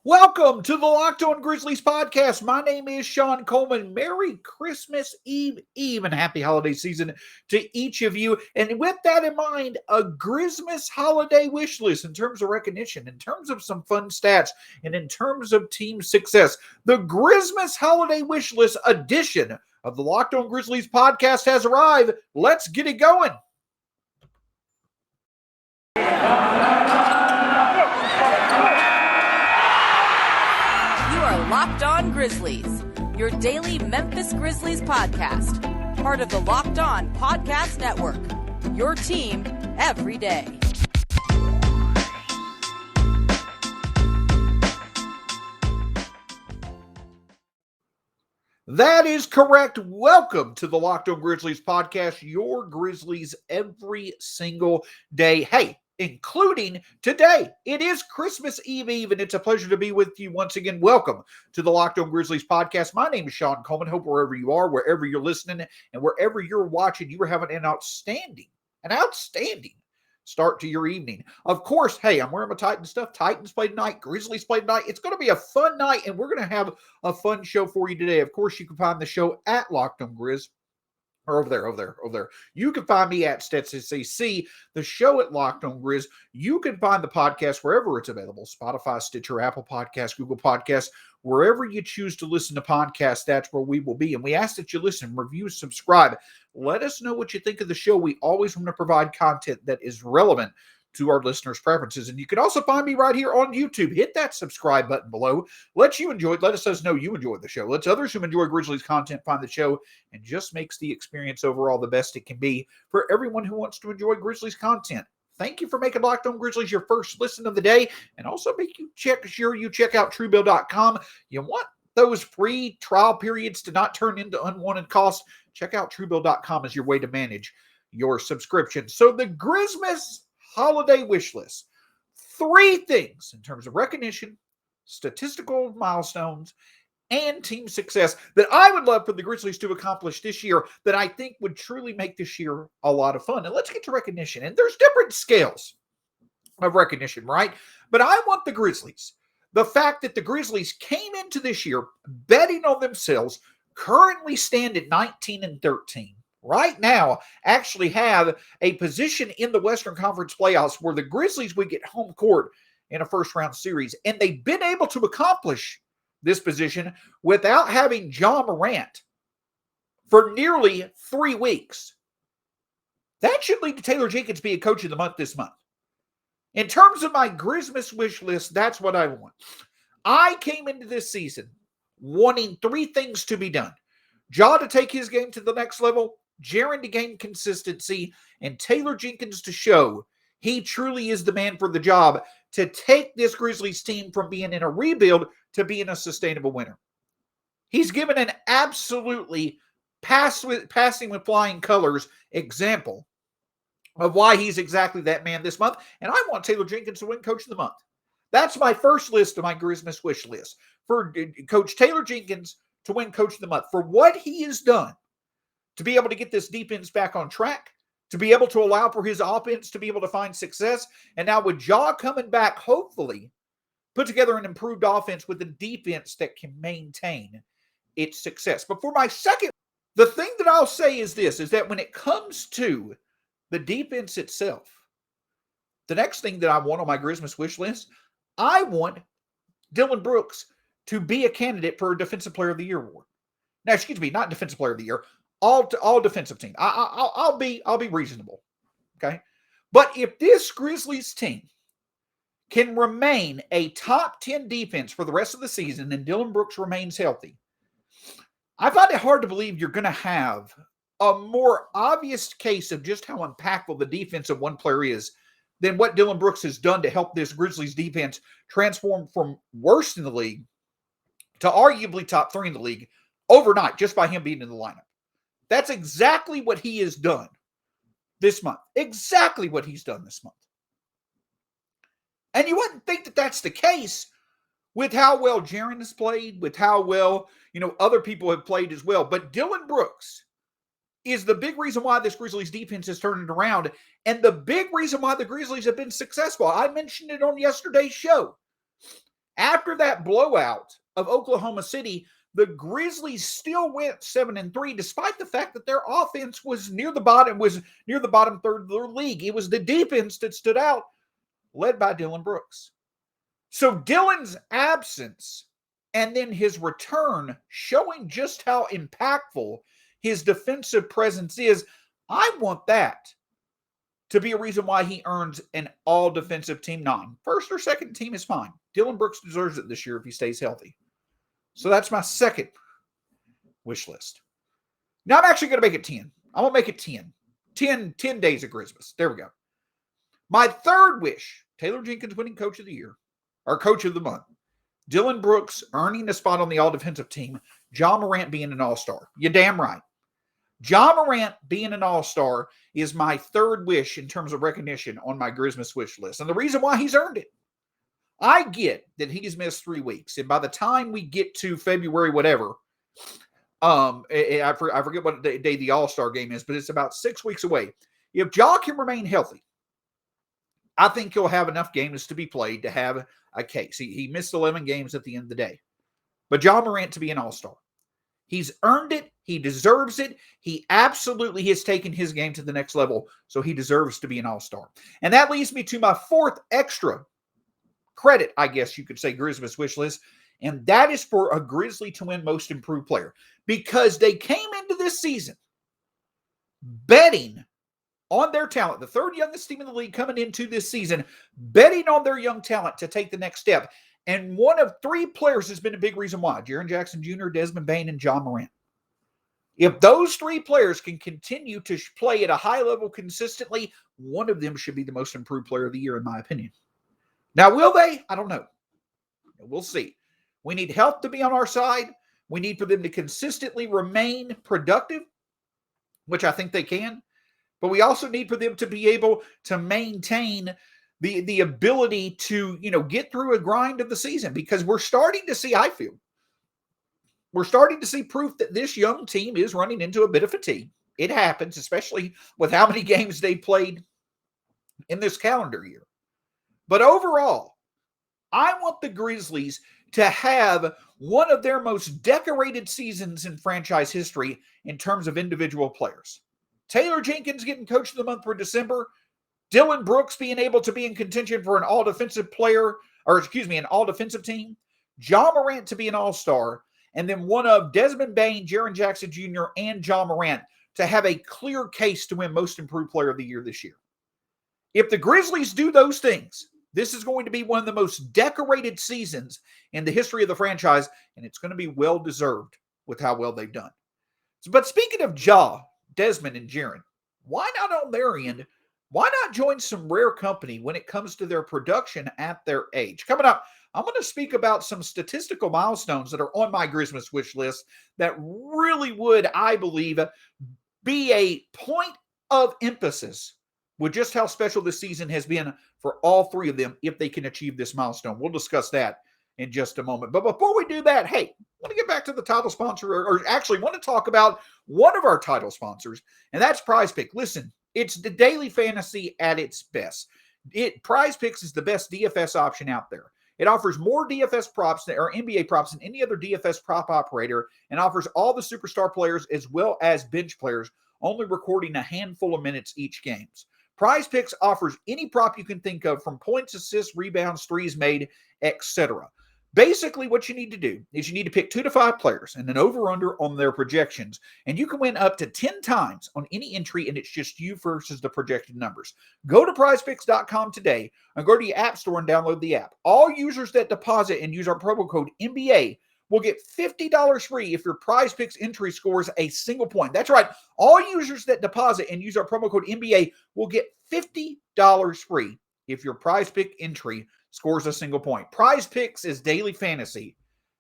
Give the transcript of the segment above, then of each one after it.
Welcome to the Locked On Grizzlies podcast. My name is Shawn Coleman. Merry Christmas Eve and happy holiday season to each of you. And with that in mind, a Grizzmas holiday wish list in terms of recognition, in terms of some fun stats, and in terms of team success. The Grizzmas holiday wish list edition of the Locked On Grizzlies podcast has arrived. Let's get it going. Locked On Grizzlies, your daily Memphis Grizzlies podcast, part of the Locked On Podcast Network, your team every day. That is correct. Welcome to the Locked On Grizzlies podcast, your Grizzlies every single day. Hey, including today. It is Christmas Eve, and it's a pleasure to be with you once again. Welcome to the Locked On Grizzlies podcast. My name is Shawn Coleman. Hope wherever you are, wherever you're listening, and wherever you're watching, you are having an outstanding start to your evening. Of course, hey, I'm wearing my Titans stuff. Titans play tonight. Grizzlies play tonight. It's going to be a fun night, and we're going to have a fun show for you today. Of course, you can find the show at Locked On Grizz. Or over there. You can find me at StetsonCC, the show at Locked On Grizz. You can find the podcast wherever it's available. Spotify, Stitcher, Apple Podcasts, Google Podcasts, wherever you choose to listen to podcasts, that's where we will be. And we ask that you listen, review, subscribe. Let us know what you think of the show. We always want to provide content that is relevant to our listeners' preferences. And you can also find me right here on YouTube. Hit that subscribe button below. Let us know you enjoy the show. Let others who enjoy Grizzlies content find the show, and just makes the experience overall the best it can be for everyone who wants to enjoy Grizzlies content. Thank you for making Locked On Grizzlies your first listen of the day, and also check out Truebill.com. You want those free trial periods to not turn into unwanted costs? Check out Truebill.com as your way to manage your subscription. So the Grizzmas holiday wish list. 3 things in terms of recognition, statistical milestones, and team success that I would love for the Grizzlies to accomplish this year that I think would truly make this year a lot of fun. And let's get to recognition. And there's different scales of recognition, right? But I want the Grizzlies, the fact that the Grizzlies came into this year betting on themselves, currently stand at 19-13. Right now, actually have a position in the Western Conference playoffs where the Grizzlies would get home court in a first-round series. And they've been able to accomplish this position without having Ja Morant for nearly 3 weeks. That should lead to Taylor Jenkins being Coach of the Month this month. In terms of my Grizzmas wish list, that's what I want. I came into this season wanting 3 things to be done. Ja to take his game to the next level, Jaron to gain consistency, and Taylor Jenkins to show he truly is the man for the job to take this Grizzlies team from being in a rebuild to being a sustainable winner. He's given an absolutely passing with flying colors example of why he's exactly that man this month, and I want Taylor Jenkins to win Coach of the Month. That's my first list of my Grizzmas wish list, for Coach Taylor Jenkins to win Coach of the Month, for what he has done to be able to get this defense back on track, to be able to allow for his offense to be able to find success. And now with Ja coming back, hopefully put together an improved offense with a defense that can maintain its success. But for my second, the thing that I'll say is this, is that when it comes to the defense itself, the next thing that I want on my Grizzmas wish list, I want Dillon Brooks to be a candidate for a Defensive Player of the Year award. Now, excuse me, not Defensive Player of the Year, all defensive team. I'll be reasonable, okay? But if this Grizzlies team can remain a top 10 defense for the rest of the season and Dillon Brooks remains healthy, I find it hard to believe you're going to have a more obvious case of just how impactful the defense of one player is than what Dillon Brooks has done to help this Grizzlies defense transform from worst in the league to arguably top 3 in the league overnight, just by him being in the lineup. That's exactly what he has done this month. Exactly what he's done this month. And you wouldn't think that that's the case with how well Jaron has played, with how well, other people have played as well. But Dillon Brooks is the big reason why this Grizzlies defense is turning around, and the big reason why the Grizzlies have been successful. I mentioned it on yesterday's show. After that blowout of Oklahoma City, the Grizzlies still went 7-3, despite the fact that their offense was near the bottom third of their league. It was the defense that stood out, led by Dillon Brooks. So Dillon's absence and then his return, showing just how impactful his defensive presence is, I want that to be a reason why he earns an all-defensive team nod. First or second team is fine. Dillon Brooks deserves it this year if he stays healthy. So that's my second wish list. Now I'm actually going to make it 10. I'm going to make it 10. 10 days of Grizzmas. There we go. My third wish, Taylor Jenkins winning Coach of the Year, or Coach of the Month. Dillon Brooks earning a spot on the all-defensive team. Ja Morant being an all-star. You're damn right. Ja Morant being an all-star is my third wish in terms of recognition on my Grizzmas wish list. And the reason why he's earned it. I get that he's missed 3 weeks. And by the time we get to February, whatever, I forget what day the all-star game is, but it's about 6 weeks away. If Ja can remain healthy, I think he'll have enough games to be played to have a case. He missed 11 games at the end of the day. But Ja Morant to be an all-star. He's earned it. He deserves it. He absolutely has taken his game to the next level, so he deserves to be an all-star. And that leads me to my fourth extra credit, I guess you could say, Grizzmas wish list, and that is for a Grizzly to win Most Improved Player, because they came into this season betting on their talent, the third youngest team in the league coming into this season, betting on their young talent to take the next step. And one of 3 players has been a big reason why: Jaron Jackson Jr., Desmond Bane, and Ja Morant. If those 3 players can continue to play at a high level consistently, one of them should be the Most Improved Player of the Year, in my opinion. Now, will they? I don't know. We'll see. We need health to be on our side. We need for them to consistently remain productive, which I think they can. But we also need for them to be able to maintain the ability to, get through a grind of the season, because we're starting to see, I feel, we're starting to see proof that this young team is running into a bit of fatigue. It happens, especially with how many games they played in this calendar year. But overall, I want the Grizzlies to have one of their most decorated seasons in franchise history in terms of individual players. Taylor Jenkins getting Coach of the Month for December. Dillon Brooks being able to be in contention for an all-defensive an all-defensive team. Ja Morant to be an all-star. And then one of Desmond Bane, Jaron Jackson Jr., and Ja Morant to have a clear case to win Most Improved Player of the Year this year. If the Grizzlies do those things, this is going to be one of the most decorated seasons in the history of the franchise, and it's going to be well-deserved with how well they've done. But speaking of Ja, Desmond, and Jaron, why not on their end? Why not join some rare company when it comes to their production at their age? Coming up, I'm going to speak about some statistical milestones that are on my Grizzmas wish list that really would, I believe, be a point of emphasis with just how special this season has been for all 3 of them if they can achieve this milestone. We'll discuss that in just a moment. But before we do that, hey, I want to get back to the title sponsor, or actually want to talk about one of our title sponsors, and that's Prize Pick. Listen, it's the daily fantasy at its best. Prize Picks is the best DFS option out there. It offers more DFS props or NBA props than any other DFS prop operator, and offers all the superstar players as well as bench players, only recording a handful of minutes each game. Prize Picks offers any prop you can think of, from points, assists, rebounds, threes made, etc. Basically, what you need to do is you need to pick 2 to 5 players and an over-under on their projections, and you can win up to 10 times on any entry, and it's just you versus the projected numbers. Go to prizepicks.com today and go to your app store and download the app. All users that deposit and use our promo code NBA will get $50 free if your Prize Picks entry scores a single point. That's right. All users that deposit and use our promo code NBA will get $50 free if your Prize Pick entry scores a single point. Prize Picks is daily fantasy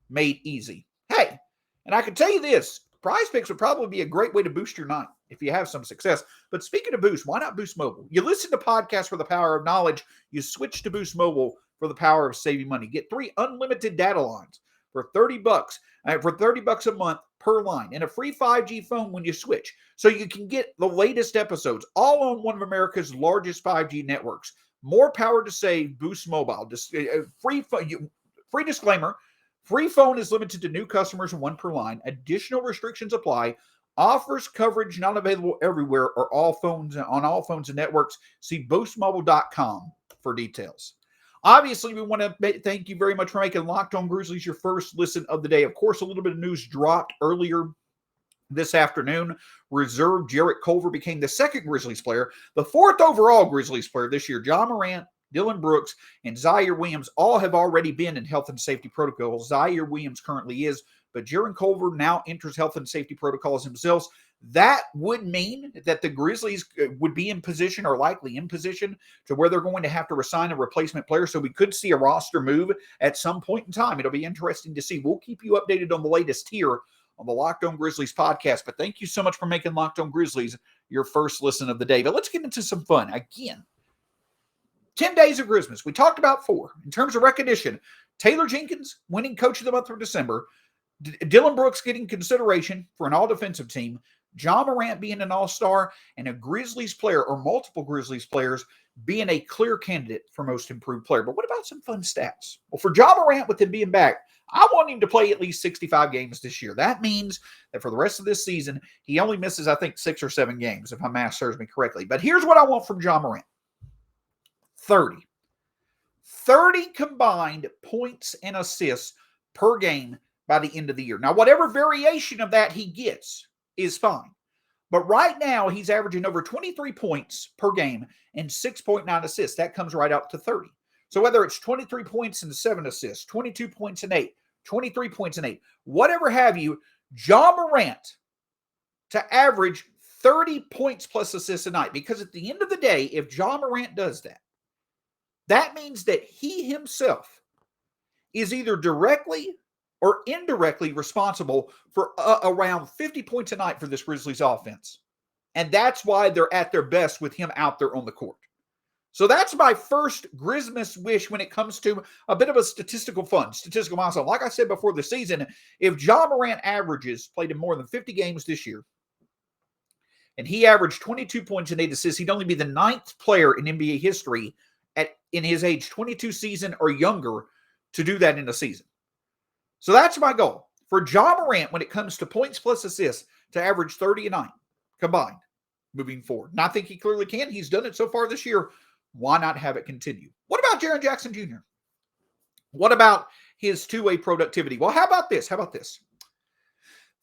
made easy. Hey, and I can tell you this, Prize Picks would probably be a great way to boost your night if you have some success. But speaking of Boost, why not Boost Mobile? You listen to podcasts for the power of knowledge. You switch to Boost Mobile for the power of saving money. Get 3 unlimited data lines for $30 a month per line, and a free 5G phone when you switch, so you can get the latest episodes all on one of America's largest 5G networks. More power to save. Boost Mobile. Just free phone. Free disclaimer, free phone is limited to new customers and 1 per line. Additional restrictions apply. Offers coverage not available everywhere or on all phones and networks. See boostmobile.com for details. Obviously, we want to thank you very much for making Locked On Grizzlies your first listen of the day. Of course, a little bit of news dropped earlier this afternoon. Reserve Jarrett Culver became the second Grizzlies player, the 4th overall Grizzlies player this year. Ja Morant, Dillon Brooks, and Zaire Williams all have already been in health and safety protocols. Zaire Williams currently is, but Jaron Culver now enters health and safety protocols himself. That would mean that the Grizzlies would be in position, or likely in position, to where they're going to have to resign a replacement player. So we could see a roster move at some point in time. It'll be interesting to see. We'll keep you updated on the latest here on the Locked On Grizzlies podcast. But thank you so much for making Locked On Grizzlies your first listen of the day. But let's get into some fun. Again, 10 days of Grizzmas. We talked about 4. In terms of recognition, Taylor Jenkins winning Coach of the Month for December, Dillon Brooks getting consideration for an all-defensive team, Ja Morant being an all-star, and a Grizzlies player or multiple Grizzlies players being a clear candidate for most improved player. But what about some fun stats? Well, for Ja Morant, with him being back, I want him to play at least 65 games this year. That means that for the rest of this season, he only misses, I think, 6 or 7 games, if my math serves me correctly. But here's what I want from Ja Morant. 30 combined points and assists per game by the end of the year. Now, whatever variation of that he gets is fine. But right now, he's averaging over 23 points per game and 6.9 assists. That comes right out to 30. So whether it's 23 points and 7 assists, 22 points and 8, 23 points and 8, whatever have you, Ja Morant to average 30 points plus assists a night. Because at the end of the day, if Ja Morant does that, that means that he himself is either directly or indirectly responsible for around 50 points a night for this Grizzlies offense. And that's why they're at their best with him out there on the court. So that's my first Grizzmas wish when it comes to a bit of a statistical milestone. Like I said before the season, if Ja Morant played in more than 50 games this year, and he averaged 22 points and 8 assists, he'd only be the 9th player in NBA history in his age 22 season or younger to do that in a season. So that's my goal. For Ja Morant, when it comes to points plus assists, to average 30 a night combined moving forward. And I think he clearly can. He's done it so far this year. Why not have it continue? What about Jaron Jackson Jr.? What about his two-way productivity? Well, how about this?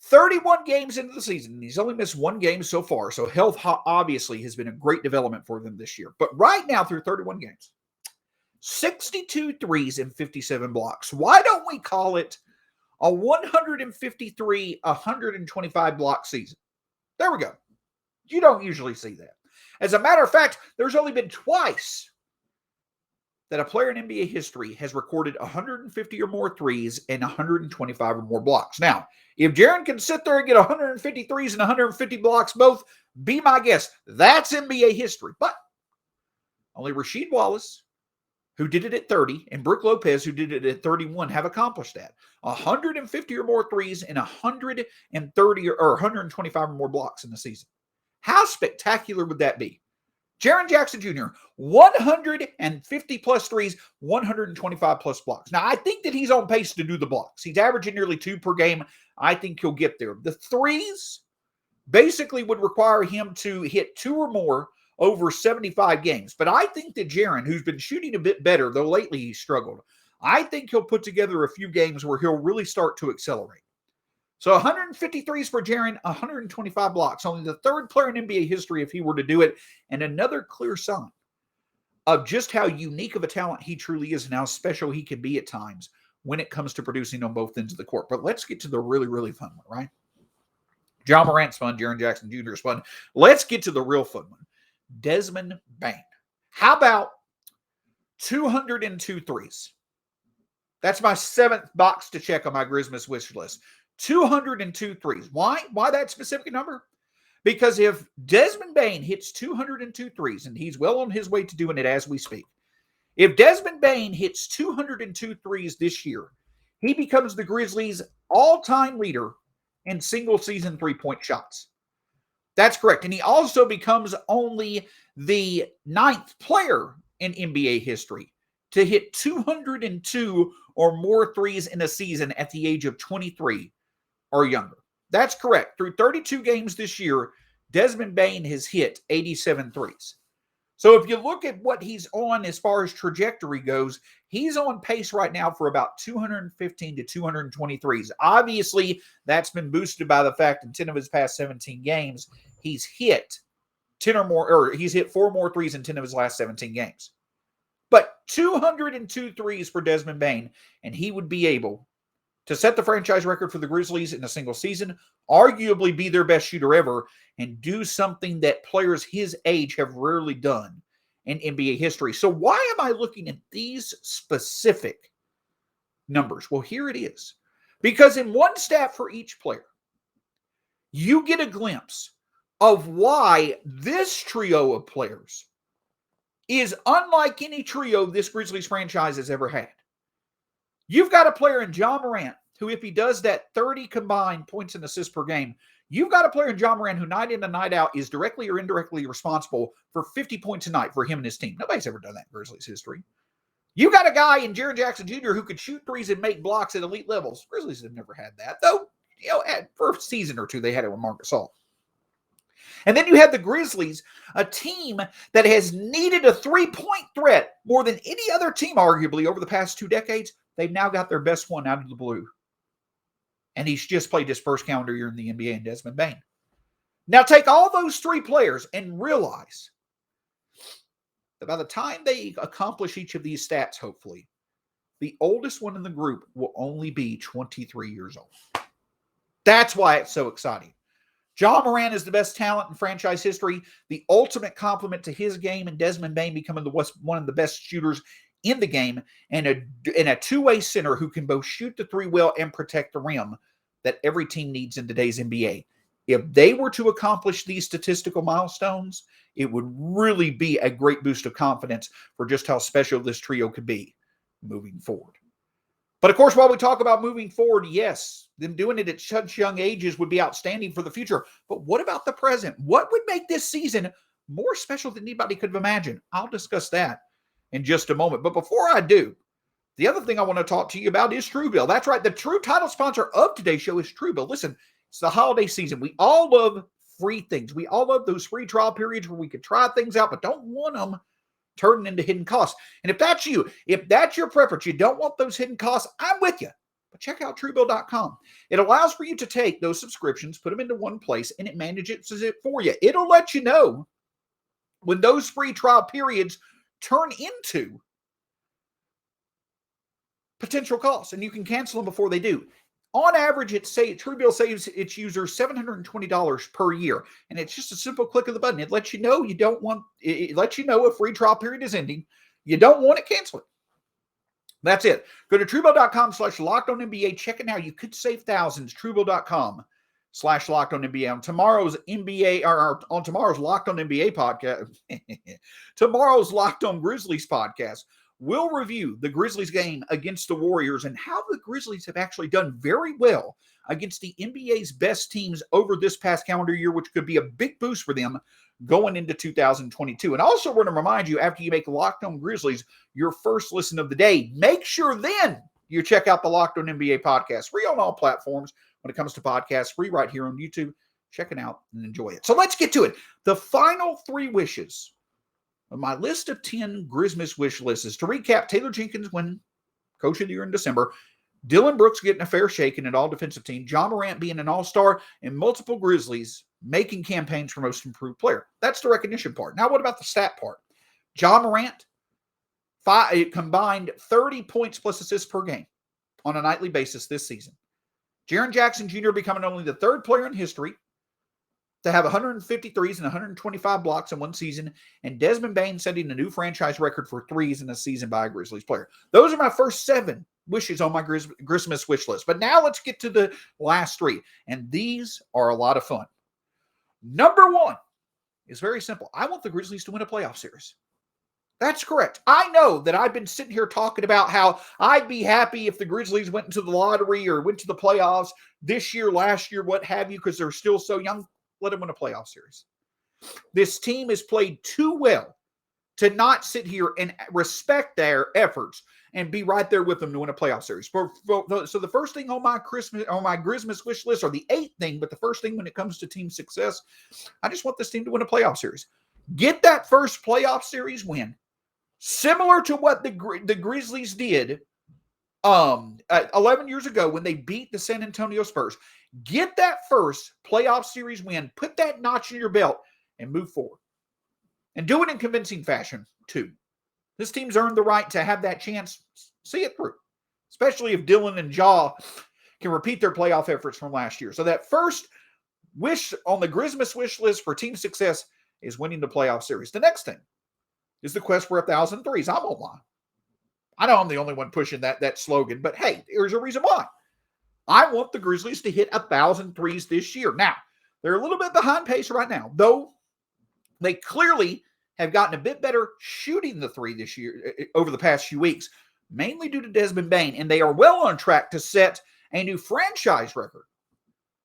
31 games into the season. He's only missed 1 game so far. So health obviously has been a great development for them this year. But right now, through 31 games, 62 threes and 57 blocks. Why don't we call it a 153, 125 block season? There we go. You don't usually see that. As a matter of fact, there's only been twice that a player in NBA history has recorded 150 or more threes and 125 or more blocks. Now, if Jaron can sit there and get 150 threes and 150 blocks both, be my guest. That's NBA history. But only Rasheed Wallace, who did it at 30, and Brook Lopez, who did it at 31, have accomplished that. 150 or more threes and 130 or 125 or more blocks in the season. How spectacular would that be? Jaron Jackson Jr., 150 plus threes, 125 plus blocks. Now, I think that he's on pace to do the blocks. He's averaging nearly 2 per game. I think he'll get there. The threes basically would require him to hit 2 or more over 75 games. But I think that Jaron, who's been shooting a bit better, though lately he's struggled, I think he'll put together a few games where he'll really start to accelerate. So 150 threes for Jaron, 125 blocks. Only the 3rd player in NBA history if he were to do it. And another clear sign of just how unique of a talent he truly is and how special he can be at times when it comes to producing on both ends of the court. But let's get to the really, really fun one, right? Ja Morant's fun. Jaron Jackson Jr. is fun. Let's get to the real fun one. Desmond Bane. How about 202 threes? That's my 7th box to check on my Grizzmas wish list. 202 threes. Why? Why that specific number? Because if Desmond Bane hits 202 threes, and he's well on his way to doing it as we speak, if Desmond Bane hits 202 threes this year, he becomes the Grizzlies' all-time leader in single-season three-point shots. That's correct. And he also becomes only the 9th player in NBA history to hit 202 or more threes in a season at the age of 23 or younger. That's correct. Through 32 games this year, Desmond Bane has hit 87 threes. So if you look at what he's on as far as trajectory goes, he's on pace right now for about 215 to 220 threes. Obviously, that's been boosted by the fact in 10 of his past 17 games, he's hit 10 or more, or he's hit 4 more threes in 10 of his last 17 games. But 202 threes for Desmond Bane, and he would be able to set the franchise record for the Grizzlies in a single season, arguably be their best shooter ever, and do something that players his age have rarely done in NBA history. So why am I looking at these specific numbers? Well, here it is. Because in one stat for each player, you get a glimpse of why this trio of players is unlike any trio this Grizzlies franchise has ever had. You've got a player in Ja Morant who, if he does that 30 combined points and assists per game, you've got a player in Ja Morant who night in and night out is directly or indirectly responsible for 50 points a night for him and his team. Nobody's ever done that in Grizzlies history. You got a guy in Jaron Jackson Jr. who could shoot threes and make blocks at elite levels. Grizzlies have never had that, though. For a season or two, they had it with Marc Gasol. And then you have the Grizzlies, a team that has needed a three-point threat more than any other team, arguably, over the past 2 decades. They've now got their best one out of the blue. And he's just played his first calendar year in the NBA in Desmond Bane. Now take all those 3 players and realize that by the time they accomplish each of these stats, hopefully, the oldest one in the group will only be 23 years old. That's why it's so exciting. Ja Morant is the best talent in franchise history, the ultimate compliment to his game, and Desmond Bane becoming one of the best shooters in the game, and a two-way center who can both shoot the three well and protect the rim that every team needs in today's NBA. If they were to accomplish these statistical milestones, it would really be a great boost of confidence for just how special this trio could be moving forward. But of course, while we talk about moving forward, yes, them doing it at such young ages would be outstanding for the future. But what about the present? What would make this season more special than anybody could have imagined? I'll discuss that in just a moment. But before I do, the other thing I want to talk to you about is Truebill. That's right. The true title sponsor of today's show is Truebill. Listen, it's the holiday season. We all love free things. We all love those free trial periods where we could try things out, but don't want them turning into hidden costs. And if that's you, if that's your preference, you don't want those hidden costs, I'm with you. But check out Truebill.com. It allows for you to take those subscriptions, put them into one place, and it manages it for you. It'll let you know when those free trial periods turn into potential costs, and you can cancel them before they do. On average, Truebill saves its users $720 per year, and it's just a simple click of the button. It lets you know it lets you know a free trial period is ending. You don't want it, cancel it. That's it. Go to Truebill.com/LockedOnNBA. Check it now. You could save thousands. Truebill.com/LockedOnNBA. On tomorrow's NBA, or on tomorrow's Locked On NBA podcast, tomorrow's Locked On Grizzlies podcast, we'll review the Grizzlies game against the Warriors and how the Grizzlies have actually done very well against the NBA's best teams over this past calendar year, which could be a big boost for them going into 2022. And also, we're going to remind you, after you make Locked On Grizzlies your first listen of the day, make sure then you check out the Locked On NBA podcast, free on all platforms when it comes to podcasts, free right here on YouTube. Check it out and enjoy it. So let's get to it. The final 3 wishes of my list of 10 Grizzmas wish lists is to recap: Taylor Jenkins winning Coach of the Year in December, Dillon Brooks getting a fair shake in an all-defensive team, Ja Morant being an all-star, and multiple Grizzlies making campaigns for most improved player. That's the recognition part. Now, what about the stat part? Ja Morant combined 30 points plus assists per game on a nightly basis this season. Jaron Jackson Jr. becoming only the 3rd player in history to have 150 threes and 125 blocks in one season, and Desmond Bane setting a new franchise record for threes in a season by a Grizzlies player. Those are my first 7 wishes on my Grizzmas wish list. But now let's get to the last 3, and these are a lot of fun. Number 1 is very simple. I want the Grizzlies to win a playoff series. That's correct. I know that I've been sitting here talking about how I'd be happy if the Grizzlies went into the lottery or went to the playoffs this year, last year, what have you, because they're still so young. Let them win a playoff series. This team has played too well to not sit here and respect their efforts and be right there with them to win a playoff series. So the first thing on my Grizzmas wish list, or the eighth thing, but the first thing when it comes to team success, I just want this team to win a playoff series. Get that first playoff series win, similar to what the Grizzlies did 11 years ago when they beat the San Antonio Spurs. Get that first playoff series win, put that notch in your belt, and move forward. And do it in convincing fashion, too. This team's earned the right to have that chance. See it through. Especially if Dillon and Ja can repeat their playoff efforts from last year. So that first wish on the Grizzmas wish list for team success is winning the playoff series. The next thing is the quest for 1,000 threes. I won't lie. I know I'm the only one pushing that slogan, but hey, there's a reason why. I want the Grizzlies to hit 1,000 threes this year. Now, they're a little bit behind pace right now, though they clearly have gotten a bit better shooting the three this year over the past few weeks, mainly due to Desmond Bane, and they are well on track to set a new franchise record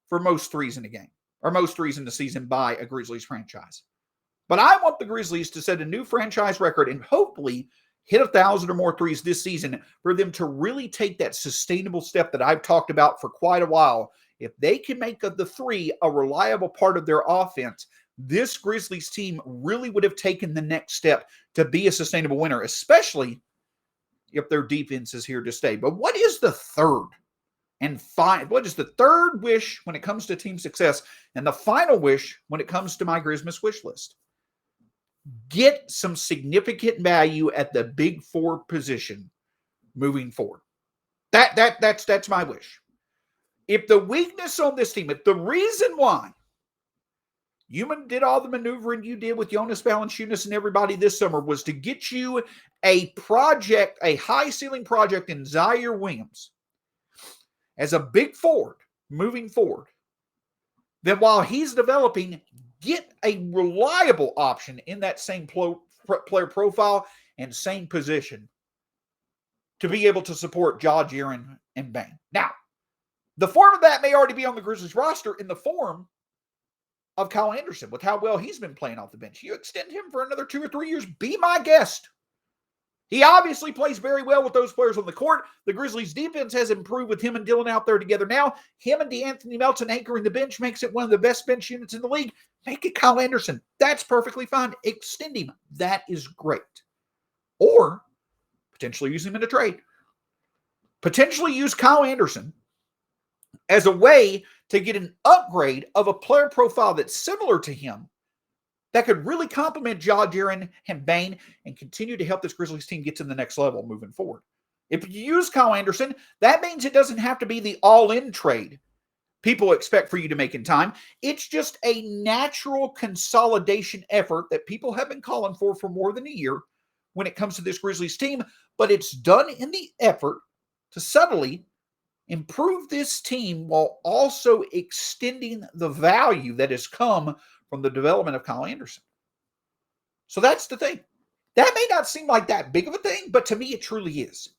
for most threes in a game, or most threes in the season by a Grizzlies franchise. But I want the Grizzlies to set a new franchise record and hopefully hit 1,000 or more threes this season for them to really take that sustainable step that I've talked about for quite a while. If they can make the three a reliable part of their offense, this Grizzlies team really would have taken the next step to be a sustainable winner, especially if their defense is here to stay. But what is the third and what is the third wish when it comes to team success, and the final wish when it comes to my Grizzmas wish list? Get some significant value at the big four position moving forward. That's my wish. If the weakness on this team, if the reason why you did all the maneuvering you did with Jonas Valanciunas and everybody this summer was to get you a project, a high ceiling project in Zaire Williams as a big forward moving forward, then while he's developing, get a reliable option in that same player profile and same position to be able to support Ja, Jaron, and Bane. Now, the form of that may already be on the Grizzlies roster in the form of Kyle Anderson, with how well he's been playing off the bench. You extend him for another 2 or 3 years, be my guest. He obviously plays very well with those players on the court. The Grizzlies' defense has improved with him and Dillon out there together now. Him and DeAnthony Melton anchoring the bench makes it one of the best bench units in the league. Make it Kyle Anderson. That's perfectly fine. Extend him. That is great. Or potentially use him in a trade. Potentially use Kyle Anderson as a way to get an upgrade of a player profile that's similar to him, that could really complement Ja, Jaron, and Bane and continue to help this Grizzlies team get to the next level moving forward. If you use Kyle Anderson, that means it doesn't have to be the all-in trade people expect for you to make in time. It's just a natural consolidation effort that people have been calling for more than a year when it comes to this Grizzlies team, but it's done in the effort to subtly improve this team while also extending the value that has come from the development of Kyle Anderson. So that's the thing. That may not seem like that big of a thing, but to me it truly is.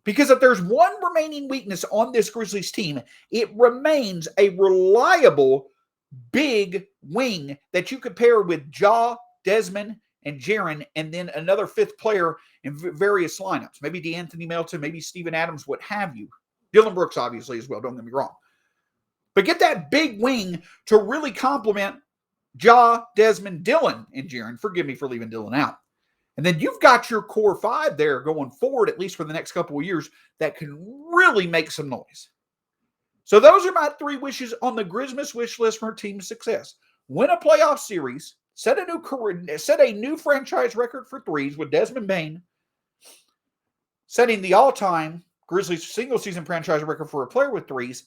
Because if there's one remaining weakness on this Grizzlies team, it remains a reliable big wing that you could pair with Ja, Desmond, and Jaron, and then another fifth player in various lineups. Maybe DeAnthony Melton, maybe Steven Adams, what have you. Dillon Brooks, obviously, as well. Don't get me wrong. But get that big wing to really complement Ja, Desmond, Dillon, and Jaron. Forgive me for leaving Dillon out. And then you've got your core five there going forward, at least for the next couple of years, that can really make some noise. So those are my 3 wishes on the Grizzmas wish list for team success. Win a playoff series, set a new franchise record for threes with Desmond Bane, setting the all-time Grizzlies single-season franchise record for a player with threes,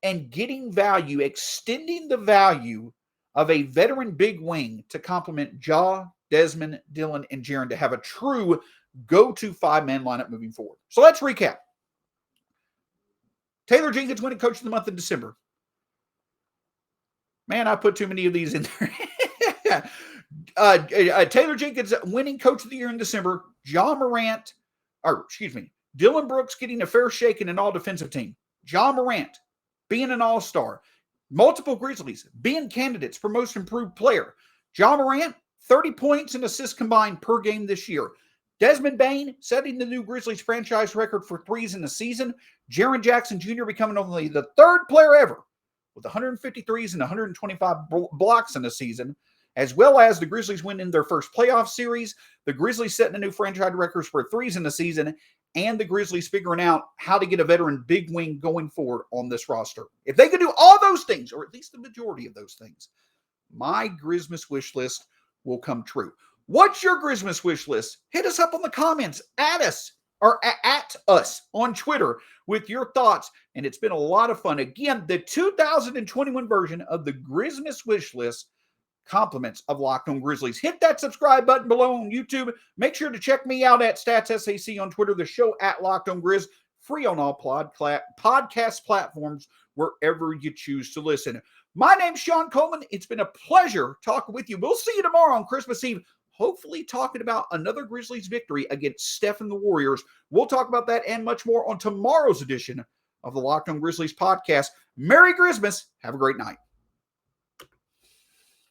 and getting value, extending the value of a veteran big wing to complement Ja, Desmond, Dillon, and Jaron to have a true go-to 5-man lineup moving forward. So let's recap. Taylor Jenkins winning Coach of the Month in December. Man, I put too many of these in there. Taylor Jenkins winning Coach of the Year in December. Dillon Brooks getting a fair shake in an all-defensive team. Ja Morant being an all-star. Multiple Grizzlies being candidates for most improved player. Ja Morant 30 points and assists combined per game this year. Desmond Bane setting the new Grizzlies franchise record for threes in the season. Jaron Jackson Jr. becoming only the third player ever with 150 threes and 125 blocks in the season, as well as the Grizzlies winning their first playoff series, the Grizzlies setting a new franchise records for threes in the season, and the Grizzlies figuring out how to get a veteran big wing going forward on this roster. If they could do all those things, or at least the majority of those things, my Grizzmas wish list will come true. What's your Grizzmas wish list? Hit us up on the comments, at us on Twitter with your thoughts. And it's been a lot of fun. Again, the 2021 version of the Grizzmas wish list compliments of Locked On Grizzlies. Hit that subscribe button below on YouTube. Make sure to check me out at StatsSAC on Twitter, the show at Locked On Grizz, free on all podcast platforms wherever you choose to listen. My name's Shawn Coleman. It's been a pleasure talking with you. We'll see you tomorrow on Christmas Eve, hopefully talking about another Grizzlies victory against Steph and the Warriors. We'll talk about that and much more on tomorrow's edition of the Locked On Grizzlies podcast. Merry Grizzmas. Have a great night.